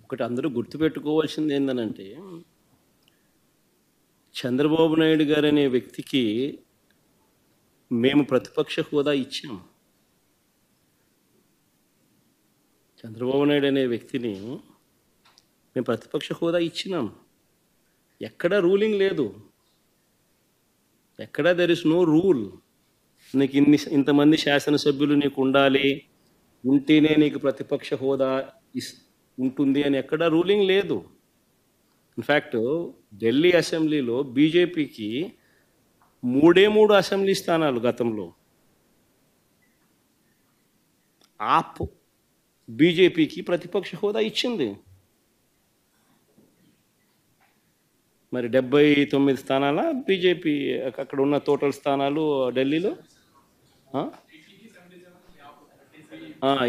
ఒకటి అందరూ గుర్తుపెట్టుకోవాల్సింది ఏంటనంటే, చంద్రబాబు నాయుడు గారు అనే వ్యక్తికి మేము ప్రతిపక్ష హోదా ఇచ్చాం. చంద్రబాబు నాయుడు అనే వ్యక్తిని మేము ప్రతిపక్ష హోదా ఇచ్చినాం. ఎక్కడా రూలింగ్ లేదు, ఎక్కడా దెర్ ఇస్ నో రూల్. నీకు ఇంతమంది శాసనసభ్యులు నీకు ఉండాలి, ఉంటేనే నీకు ప్రతిపక్ష హోదా ఉంటుంది అని ఎక్కడా రూలింగ్ లేదు. ఇన్ఫ్యాక్ట్ ఢిల్లీ అసెంబ్లీలో బీజేపీకి 3 అసెంబ్లీ స్థానాలు గతంలో. ఆప్ బీజేపీకి ప్రతిపక్ష హోదా ఇచ్చింది. మరి 79 స్థానాల బీజేపీ అక్కడ ఉన్న టోటల్ స్థానాలు ఢిల్లీలో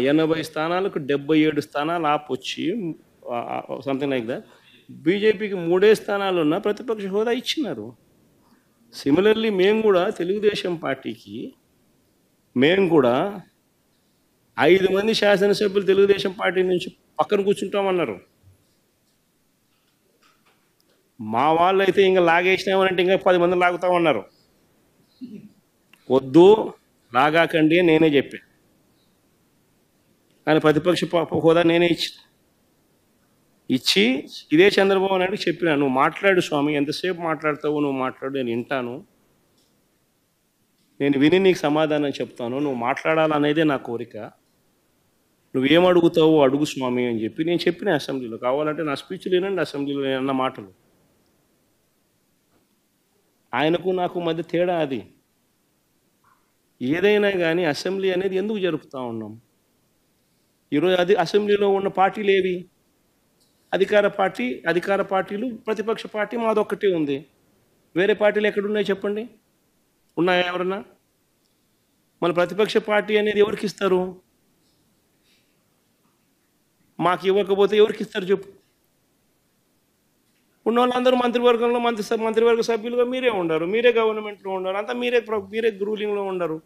80 స్థానాలకు 77 స్థానాలు ఆప్ వచ్చి సంథింగ్ లైక్ దట్. బీజేపీకి 3 స్థానాలు ఉన్న ప్రతిపక్ష హోదా ఇచ్చినారు. సిమిలర్లీ మేము కూడా తెలుగుదేశం పార్టీకి కూడా 5 మంది శాసనసభ్యులు తెలుగుదేశం పార్టీ నుంచి పక్కన కూర్చుంటామన్నారు. మా వాళ్ళు అయితే ఇంకా లాగేసినామనంటే ఇంకా 10 మంది లాగుతామన్నారు. వద్దు లాగాకండి నేనే చెప్పాను, కానీ ప్రతిపక్ష హోదా నేనే ఇచ్చి ఇదే చంద్రబాబు నాయుడు చెప్పినా, నువ్వు మాట్లాడు స్వామి, ఎంతసేపు మాట్లాడతావు నువ్వు మాట్లాడు, నేను వింటాను, నేను విని నీకు సమాధానం చెప్తాను, నువ్వు మాట్లాడాలనేదే నా కోరిక, నువ్వేం అడుగుతావు అడుగు స్వామి అని చెప్పి నేను చెప్పిన అసెంబ్లీలో. కావాలంటే నా స్పీచ్ లేనండి అసెంబ్లీలో నేను అన్న మాటలు. ఆయనకు నాకు మధ్య తేడా అది. ఏదైనా కానీ అసెంబ్లీ అనేది ఎందుకు జరుపుతూ ఉన్నాం? ఈరోజు అసెంబ్లీలో ఉన్న పార్టీలు ఏవి? అధికార పార్టీలు, ప్రతిపక్ష పార్టీ మాదొక్కటే ఉంది. వేరే పార్టీలు ఎక్కడున్నాయి చెప్పండి? ఉన్నాయా ఎవరన్నా? మన ప్రతిపక్ష పార్టీ అనేది ఎవరికి ఇస్తారు? మాకు ఇవ్వకపోతే ఎవరికి ఇస్తారు చెప్పు? ఉన్న వాళ్ళందరూ మంత్రివర్గంలో మంత్రివర్గ సభ్యులుగా మీరే ఉండరు, మీరే గవర్నమెంట్లో ఉండరు, అంతా మీరే రూలింగ్లో ఉండరు.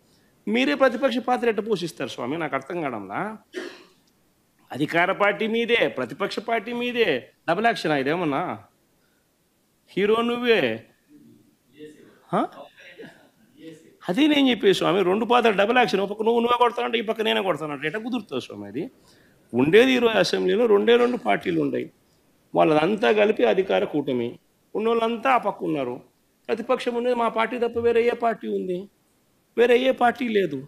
మీరే ప్రతిపక్ష పాత్ర ఎట్ట పోషిస్తారు స్వామి? నాకు అర్థం కావడంలా. అధికార పార్టీ మీదే, ప్రతిపక్ష పార్టీ మీదే. డబుల్ యాక్షన్ ఇదేమన్నా? హీరో నువ్వే. అదే నేను చెప్పే స్వామి, 2 పాత్ర డబుల్ యాక్షన్. ఒక పక్క నువ్వే కొడతానంటే ఈ పక్క నేనే కొడతానంటే ఎట్లా కుదురుతుంది స్వామి? అది ఉండేది ఈరోజు అసెంబ్లీలో 2 పార్టీలు ఉన్నాయి. వాళ్ళంతా కలిపి అధికార కూటమి. ఉన్నోళ్ళంతా ఆ పక్క ఉన్నారు. ప్రతిపక్షం ఉండేది మా పార్టీ తప్ప వేరే ఏ పార్టీ ఉంది? వేరే ఏ పార్టీ లేదు.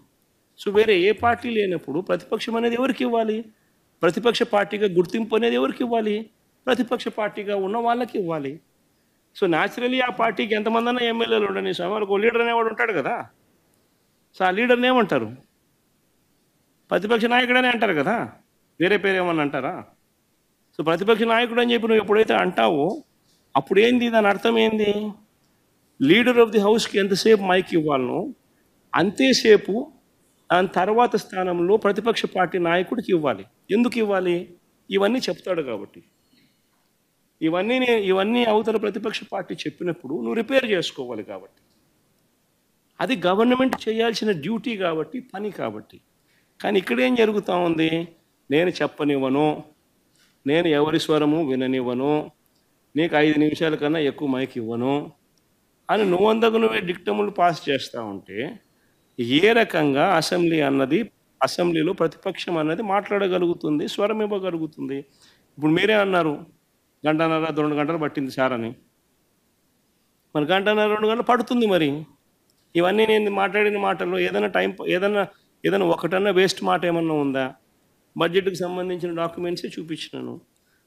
సో వేరే ఏ పార్టీ లేనప్పుడు ప్రతిపక్షం అనేది ఎవరికి ఇవ్వాలి? ప్రతిపక్ష పార్టీగా గుర్తింపు అనేది ఎవరికి ఇవ్వాలి? ప్రతిపక్ష పార్టీగా ఉన్న వాళ్ళకి ఇవ్వాలి. సో న్యాచురలీ ఆ పార్టీకి ఎంతమంది అన్నా ఎమ్మెల్యేలు ఉండని స్వామి, వాళ్ళకు లీడర్ అనేవాడు ఉంటాడు కదా. సో ఆ లీడర్ని ఏమంటారు? ప్రతిపక్ష నాయకుడనే అంటారు కదా, వేరే పేరు ఏమన్నా అంటారా? సో ప్రతిపక్ష నాయకుడు అని చెప్పి నువ్వు ఎప్పుడైతే అంటావో అప్పుడు ఏంది దాని అర్థం ఏంది? లీడర్ ఆఫ్ ది హౌస్కి ఎంతసేపు మైక్ ఇవ్వాలనో అంతేసేపు దాని తర్వాత స్థానంలో ప్రతిపక్ష పార్టీ నాయకుడికి ఇవ్వాలి. ఎందుకు ఇవ్వాలి? ఇవన్నీ చెప్తాడు కాబట్టి. ఇవన్నీ అవతల ప్రతిపక్ష పార్టీ చెప్పినప్పుడు నువ్వు రిపేర్ చేసుకోవాలి కాబట్టి. అది గవర్నమెంట్ చేయాల్సిన డ్యూటీ కాబట్టి, పని కాబట్టి. కానీ ఇక్కడేం జరుగుతూ ఉంది? నేను చెప్పనివ్వను, నేను ఎవరి స్వరము విననివ్వను, నీకు 5 నిమిషాల కన్నా ఎక్కువ మైక్ ఇవ్వను అని నువ్వే డిక్టములు పాస్ చేస్తూ ఉంటే ఏ రకంగా అసెంబ్లీలో ప్రతిపక్షం అన్నది మాట్లాడగలుగుతుంది, స్వరం ఇవ్వగలుగుతుంది? ఇప్పుడు మీరే అన్నారు 1.5-2 గంటలు పట్టింది సార్ అని. మరి 1.5-2 గంటలు పడుతుంది. మరి ఇవన్నీ నేను మాట్లాడిన మాటల్లో ఏదైనా ఒకటన్నా వేస్ట్ మాట ఏమన్నా ఉందా? బడ్జెట్కి సంబంధించిన డాక్యుమెంట్సే చూపించినాను,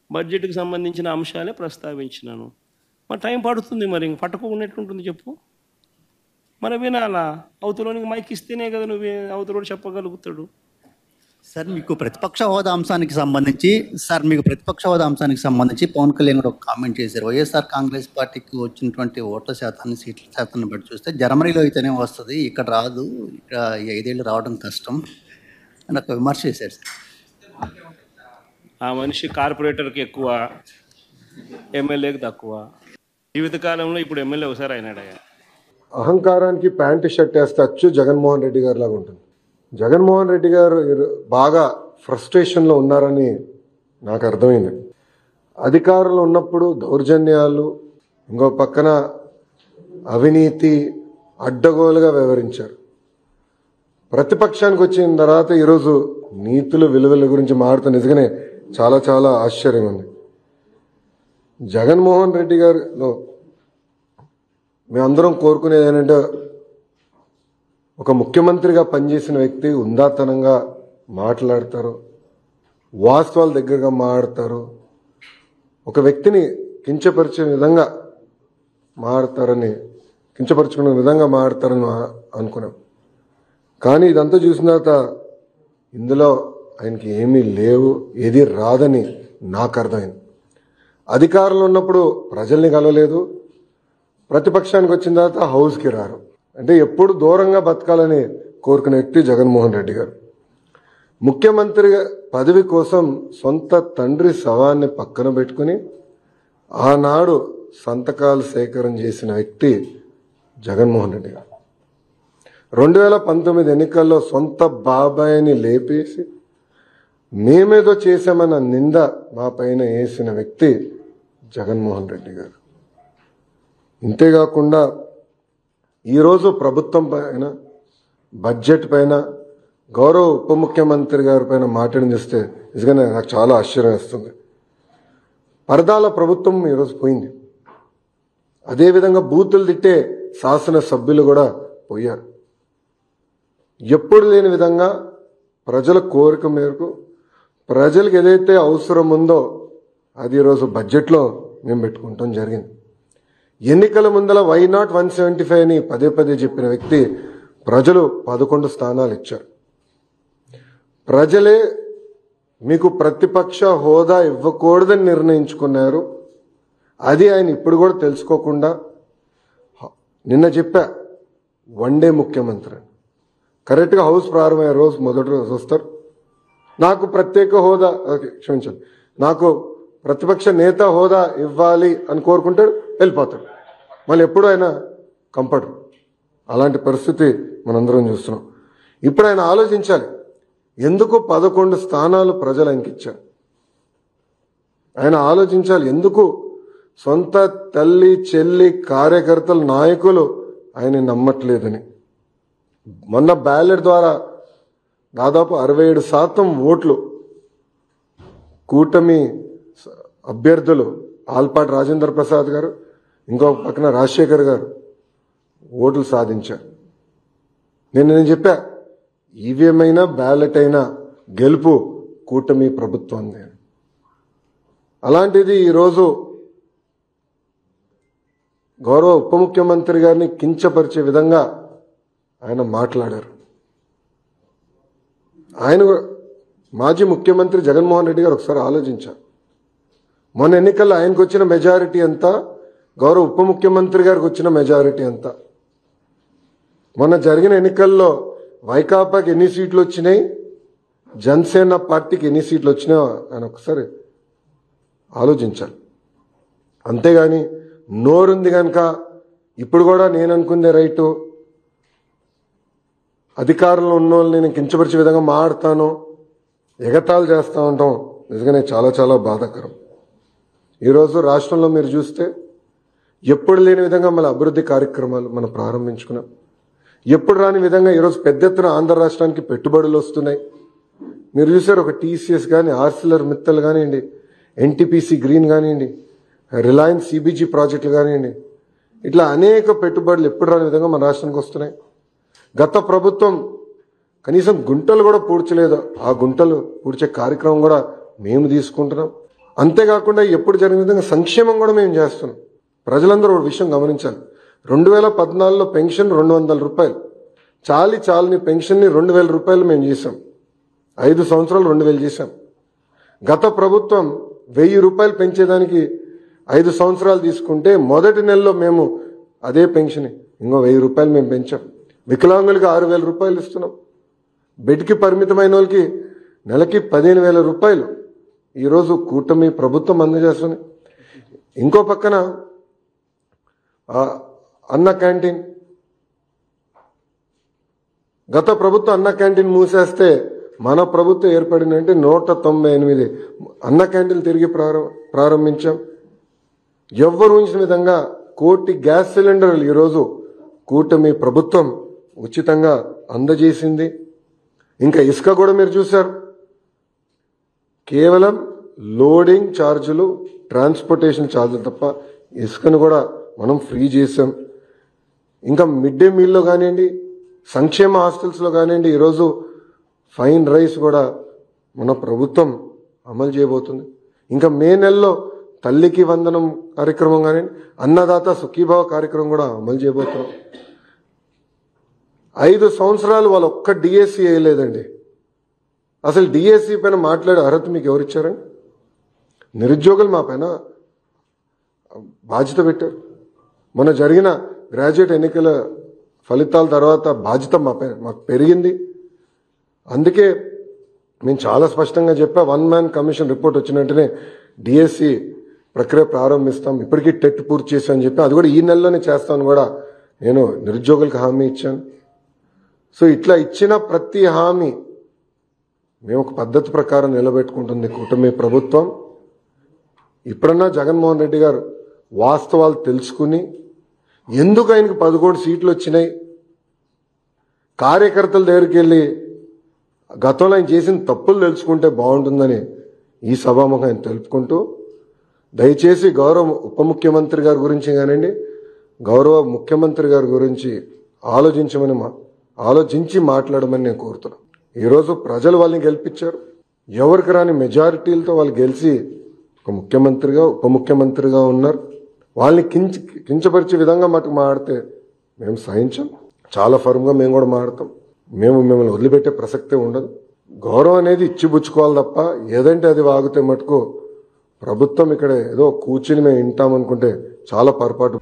బడ్జెట్కి సంబంధించిన అంశాలే ప్రస్తావించినాను. మరి టైం పడుతుంది. మరి పట్టుకోకున్నట్లుంటుంది చెప్పు? మరి వినాలా? అవతలోనికి మైక్ ఇస్తేనే కదా నువ్వు అవతలోడు చెప్పగలుగుతాడు. సార్ మీకు ప్రతిపక్ష హోదా అంశానికి సంబంధించి పవన్ కళ్యాణ్ గారు ఒక కామెంట్ చేశారు. వైఎస్ఆర్ కాంగ్రెస్ పార్టీకి వచ్చినటువంటి ఓట్ల శాతాన్ని, సీట్ల శాతాన్ని బట్టి చూస్తే జర్మనీలో అయితేనే వస్తుంది, ఇక్కడ రాదు, ఇక్కడ 5 ఏళ్ళు రావడం కష్టం అని ఒక విమర్శ చేశారు సార్. ఆ మనిషి కార్పొరేటర్కి ఎక్కువ, ఎమ్మెల్యేకి తక్కువ. జీవితకాలంలో ఇప్పుడు ఎమ్మెల్యే ఒకసారి అయినాడయ్యా. అహంకారానికి ప్యాంటు షర్ట్ వేస్తే అచ్చు జగన్మోహన్ రెడ్డి గారిలాగా ఉంటుంది. జగన్మోహన్ రెడ్డి గారు బాగా ఫ్రస్ట్రేషన్లో ఉన్నారని నాకు అర్థమైంది. అధికారంలో ఉన్నప్పుడు దౌర్జన్యాలు, ఇంకో పక్కన అవినీతి అడ్డగోలుగా వ్యవహరించారు. ప్రతిపక్షానికి వచ్చిన తర్వాత ఈరోజు నీతులు విలువల గురించి మాట్లాడుతూ నిజంగానే చాలా చాలా ఆశ్చర్యం ఉంది. జగన్మోహన్ రెడ్డి గారిలో మేమందరం కోరుకునేది ఏంటంటే ఒక ముఖ్యమంత్రిగా పనిచేసిన వ్యక్తి ఉందాతనంగా మాట్లాడతారు, వాస్తవాల దగ్గరగా మాట్లాడతారు, ఒక వ్యక్తిని కించపరిచే విధంగా మాట్లాడతారని కించపరుచుకునే విధంగా మాట్లాడతారని అనుకున్నాం. కానీ ఇదంతా చూసిన తర్వాత ఇందులో ఆయనకి ఏమీ లేవు, ఏది రాదని నాకు అర్థమైంది. అధికారంలో ఉన్నప్పుడు ప్రజల్ని కలవలేదు, ప్రతిపక్షానికి వచ్చిన తర్వాత హౌస్కి రారు. అంటే ఎప్పుడు దూరంగా బతకాలని కోరుకునే వ్యక్తి జగన్మోహన్ రెడ్డి గారు. ముఖ్యమంత్రి పదవి కోసం సొంత తండ్రి శవాన్ని పక్కన పెట్టుకుని ఆనాడు సంతకాలు సేకరణ చేసిన వ్యక్తి జగన్మోహన్ రెడ్డి గారు. 2019 ఎన్నికల్లో సొంత బాబాయిని లేపేసి మేమేదో చేశామన్న నింద మా పైన వేసిన వ్యక్తి జగన్మోహన్ రెడ్డి గారు. ఇంతేకాకుండా ఈరోజు ప్రభుత్వం పైన, బడ్జెట్ పైన, గౌరవ ఉప ముఖ్యమంత్రి గారి పైన మాట్లాడిస్తే నిజంగానే నాకు చాలా ఆశ్చర్యం వేస్తుంది. పరదాల ప్రభుత్వం ఈరోజు పోయింది. అదేవిధంగా బూతులు తిట్టే శాసనసభ్యులు కూడా పోయారు. ఎప్పుడు లేని విధంగా ప్రజల కోరిక మేరకు ప్రజలకు ఏదైతే అవసరం ఉందో అది ఈరోజు బడ్జెట్లో మేము పెట్టుకుంటాం జరిగింది. ఎన్నికల ముందల వై నాట్ 175 అని పదే పదే చెప్పిన వ్యక్తి ప్రజలు 11 స్థానాలు ఇచ్చారు. ప్రజలే మీకు ప్రతిపక్ష హోదా ఇవ్వకూడదని నిర్ణయించుకున్నారు. అది ఆయన ఇప్పుడు కూడా తెలుసుకోకుండా నిన్న చెప్పా వన్డే ముఖ్యమంత్రి కరెక్ట్గా హౌస్ ప్రారంభమయ్యే రోజు మొదటి రోజు వస్తారు, నాకు ప్రత్యేక హోదా క్షమించండి నాకు ప్రతిపక్ష నేత హోదా ఇవ్వాలి అని కోరుకుంటాడు, వెళ్ళిపోతాడు. మళ్ళీ ఎప్పుడు ఆయన కంపడరు. అలాంటి పరిస్థితి మనందరం చూస్తున్నాం. ఇప్పుడు ఆయన ఆలోచించాలి, ఎందుకు 11 స్థానాలు ప్రజలు ఆయనకి ఇచ్చారు. ఆయన ఆలోచించాలి, ఎందుకు సొంత తల్లి చెల్లి కార్యకర్తలు నాయకులు ఆయన నమ్మట్లేదని. మొన్న బ్యాలెట్ ద్వారా దాదాపు 67% ఓట్లు కూటమి అభ్యర్థులు ఆల్పాటి రాజేంద్ర ప్రసాద్ గారు, ఇంకో పక్కన రాజశేఖర్ గారు ఓట్లు సాధించారు. నేను చెప్పా ఈవీఎం అయినా బ్యాలెట్ అయినా గెలుపు కూటమి ప్రభుత్వం. అలాంటిది ఈరోజు గౌరవ ఉప ముఖ్యమంత్రి గారిని కించపరిచే విధంగా ఆయన మాట్లాడారు. ఆయన మాజీ ముఖ్యమంత్రి జగన్మోహన్ రెడ్డి గారు ఒకసారి ఆలోచించారు. మొన్న ఎన్నికల్లో ఆయనకు వచ్చిన మెజారిటీ ఎంత, గౌరవ ఉప ముఖ్యమంత్రి గారికి వచ్చిన మెజారిటీ ఎంత, మొన్న జరిగిన ఎన్నికల్లో వైకాపాకి ఎన్ని సీట్లు వచ్చినాయి, జనసేన పార్టీకి ఎన్ని సీట్లు వచ్చినాయో ఆయన ఒకసారి ఆలోచించాలి. అంతేగాని నోరుంది కనుక ఇప్పుడు కూడా నేను అనుకుందే రైటు, అధికారంలో ఉన్న వాళ్ళని నేను కించపరిచే విధంగా మాట్లాడతాను, ఎగతాళి చేస్తూ ఉంటాం, నిజంగానే చాలా చాలా బాధాకరం. ఈరోజు రాష్ట్రంలో మీరు చూస్తే ఎప్పుడు లేని విధంగా మన అభివృద్ధి కార్యక్రమాలు మనం ప్రారంభించుకున్నాం. ఎప్పుడు రాని విధంగా ఈరోజు పెద్ద ఎత్తున ఆంధ్ర రాష్ట్రానికి పెట్టుబడులు వస్తున్నాయి. మీరు చూసారు, ఒక టీసీఎస్ కానీ, ఆర్సిలర్ మిత్తల్ కానివ్వండి, ఎన్టీపీసీ గ్రీన్ కానివ్వండి, రిలయన్స్ సిబిజీ ప్రాజెక్టులు కానివ్వండి, ఇట్లా అనేక పెట్టుబడులు ఎప్పుడు రాని విధంగా మన రాష్ట్రానికి వస్తున్నాయి. గత ప్రభుత్వం కనీసం గుంటలు కూడా పూడ్చలేదు, ఆ గుంటలు పూడ్చే కార్యక్రమం కూడా మేము తీసుకుంటున్నాం. అంతేకాకుండా ఎప్పుడు జరిగిన విధంగా సంక్షేమం కూడా మేము చేస్తున్నాం. ప్రజలందరూ ఒక విషయం గమనించాలి, 2014లో పెన్షన్ 200 రూపాయలు, చాలని పెన్షన్ని 2000 రూపాయలు మేము చేశాం. 5 సంవత్సరాలు 2000 చేశాం. గత ప్రభుత్వం 1000 రూపాయలు పెంచేదానికి 5 సంవత్సరాలు తీసుకుంటే మొదటి నెలలో మేము అదే పెన్షన్ ఇంకో 1000 రూపాయలు మేము పెంచాం. వికలాంగులకి 6000 రూపాయలు ఇస్తున్నాం. బెడ్కి పరిమితమైన వాళ్ళకి నెలకి 15,000 రూపాయలు ఈరోజు కూటమి ప్రభుత్వం అందజేస్తుంది. ఇంకో పక్కన అన్న క్యాంటీన్, గత ప్రభుత్వం అన్న క్యాంటీన్ మూసేస్తే మన ప్రభుత్వం ఏర్పడిందంటే 198 అన్న క్యాంటీన్లు తిరిగి ప్రారంభించాం. ఎవ్వరు ఊహించిన విధంగా 1 కోటి గ్యాస్ సిలిండర్లు ఈరోజు కూటమి ప్రభుత్వం ఉచితంగా అందజేసింది. ఇంకా ఇసుక కూడా మీరు చూశారు, కేవలం లోడింగ్ ఛార్జీలు, ట్రాన్స్పోర్టేషన్ ఛార్జీలు తప్ప ఇసుకను కూడా మనం ఫ్రీ చేసాం. ఇంకా మిడ్ డే మీల్లో కానివ్వండి, సంక్షేమ హాస్టల్స్లో కానివ్వండి, ఈరోజు ఫైన్ రైస్ కూడా మన ప్రభుత్వం అమలు చేయబోతుంది. ఇంకా మే నెలలో తల్లికి వందనం కార్యక్రమం కానివ్వండి, అన్నదాత సుఖీభావ కార్యక్రమం కూడా అమలు చేయబోతున్నాం. 5 సంవత్సరాలు వాళ్ళు ఒక్క డిఎస్సి వేయలేదండి. అసలు డిఎస్సి పైన మాట్లాడే అర్హత మీకు ఎవరిచ్చారండి? నిరుద్యోగులు మా పైన బాధ్యత పెట్టారు. మొన్న జరిగిన గ్రాడ్యుయేట్ ఎన్నికల ఫలితాల తర్వాత బాధ్యత మాకు పెరిగింది. అందుకే మేము చాలా స్పష్టంగా చెప్పా, 1 మ్యాన్ కమిషన్ రిపోర్ట్ వచ్చిన వెంటనే డిఎస్సి ప్రక్రియ ప్రారంభిస్తాం. ఇప్పటికీ టెట్ పూర్తి చేశామని చెప్పి, అది కూడా ఈ నెలలోనే చేస్తామని కూడా నేను నిరుద్యోగులకు హామీ ఇచ్చాను. సో ఇట్లా ఇచ్చిన ప్రతి హామీ మేము ఒక పద్ధతి ప్రకారం నిలబెట్టుకుంటుంది కూటమి ప్రభుత్వం. ఇప్పుడన్నా జగన్మోహన్ రెడ్డి గారు వాస్తవాలు తెలుసుకుని, ఎందుకు ఆయనకు 11 సీట్లు వచ్చినాయి, కార్యకర్తల దగ్గరికి వెళ్ళి గతంలో ఆయన చేసిన తప్పులు తెలుసుకుంటే బాగుంటుందని ఈ సభాముఖం ఆయన తెలుపుకుంటూ, దయచేసి గౌరవ ఉప ముఖ్యమంత్రి గారి గురించి కానివ్వండి, గౌరవ ముఖ్యమంత్రి గారి గురించి ఆలోచించి మాట్లాడమని నేను కోరుతున్నాను. ఈరోజు ప్రజలు వాళ్ళని గెలిపించారు. ఎవరికి రాని మెజారిటీలతో వాళ్ళు గెలిచి ఒక ముఖ్యమంత్రిగా, ఉప ముఖ్యమంత్రిగా ఉన్నారు. వాళ్ళని కించపరిచే విధంగా మటుకు మాడితే మేము సహించాం. చాలా ఫర్మ్గా మేము కూడా మాడతాం. మిమ్మల్ని వదిలిపెట్టే ప్రసక్తే ఉండదు. గౌరవం అనేది ఇచ్చిపుచ్చుకోవాలి తప్ప ఏదంటే అది వాగితే మటుకు ప్రభుత్వం ఇక్కడ ఏదో కూర్చుని మేము వింటామనుకుంటే చాలా పొరపాటు.